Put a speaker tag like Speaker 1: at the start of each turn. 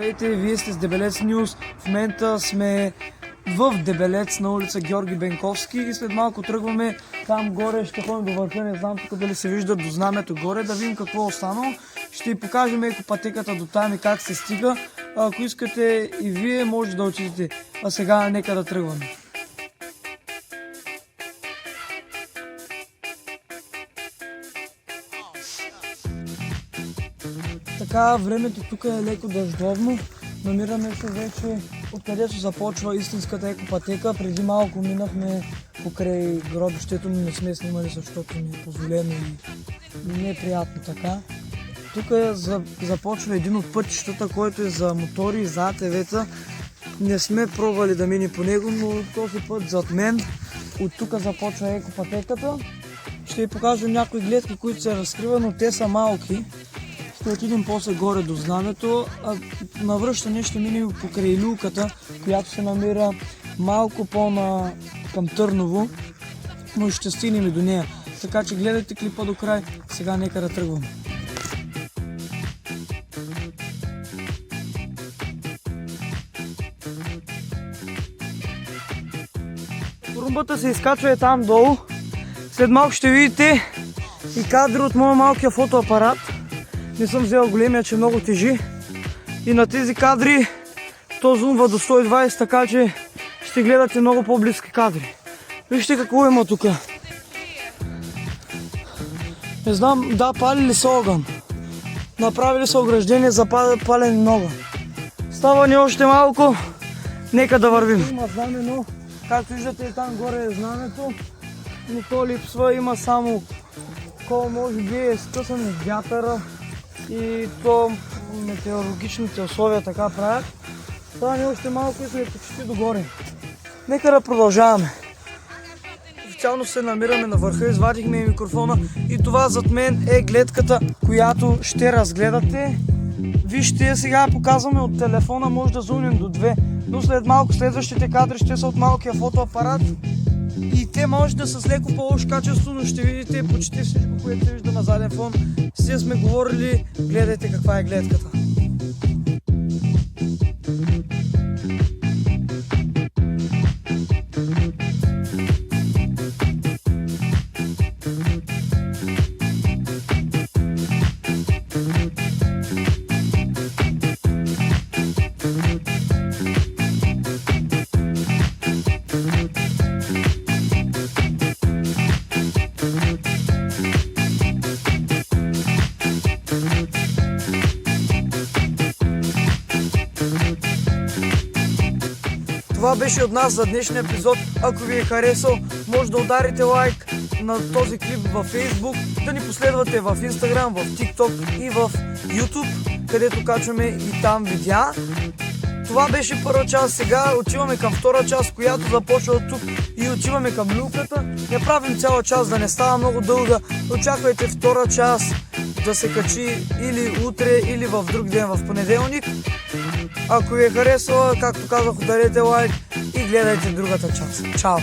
Speaker 1: Здравейте, вие сте с Дебелец Нюз. В момента сме в Дебелец на улица Георги Бенковски и след малко тръгваме там горе, ще ходим до върха, не знам тук дали се вижда до знамето горе, да видим какво е останало. Ще ви покажем екопътеката до там и как се стига. Ако искате и вие, може да отидете. А сега нека да тръгваме. Така, времето тук е леко дъждовно. Намираме се вече откъдето започва истинската екопътека. Преди малко минахме покрай гробището, но не сме снимали, защото не е позволено и не е приятно така. Тук започва един от пътищата, който е за мотори и за АТВ-та. Не сме пробвали да мине по него, но този път зад мен от тук започва екопътеката. Ще ви покажем някои гледки, които се разкриват, но те са малки. Ще отидем после горе до знамето, а на връщане ще минем покрай люлката, която се намира малко към Търново, но ще стигнем и до нея. Така че гледайте клипа до край, сега нека да тръгваме. Румбата се изкачва там долу. След малко ще видите и кадри от моя малкия фотоапарат. Не съм взел големия, че много тежи. И на тези кадри то зумва до 120, така че ще гледате много по-близки кадри. Вижте какво има тук. Не знам, да, палили са огън. Направили са ограждение за пален на огън. Става ни още малко. Нека да вървим. Има знамено. Както виждате, там горе е знамето. Но то липсва. Има само кол, може би е скъсан от вятъра. И то метеорологичните условия така правят. Това ни още малко и сме почти догоре. Нека да продължаваме. Официално се намираме на върха, извадихме микрофона и това зад мен е гледката, която ще разгледате. Вижте, сега показваме от телефона, може да зумнем до 2, но след малко следващите кадри ще са от малкия фотоапарат. И те може да са с леко по-лошо качество, но ще видите почти всичко, което се вижда на заден фон. Сега сме говорили, гледайте каква е гледката. Това беше от нас за днешния епизод. Ако ви е харесал, може да ударите лайк на този клип във Facebook, да ни последвате в Instagram, в TikTok и в YouTube, където качваме и там видеа. Това беше първа част, сега отиваме към втора част, която започва от тук и отиваме към люлката. Не правим цяла част, да не става много дълга. Очаквайте втора част да се качи или утре, или в друг ден, в понеделник. Ако ви е харесала, както казах, ударете лайк и гледайте другата част. Чао!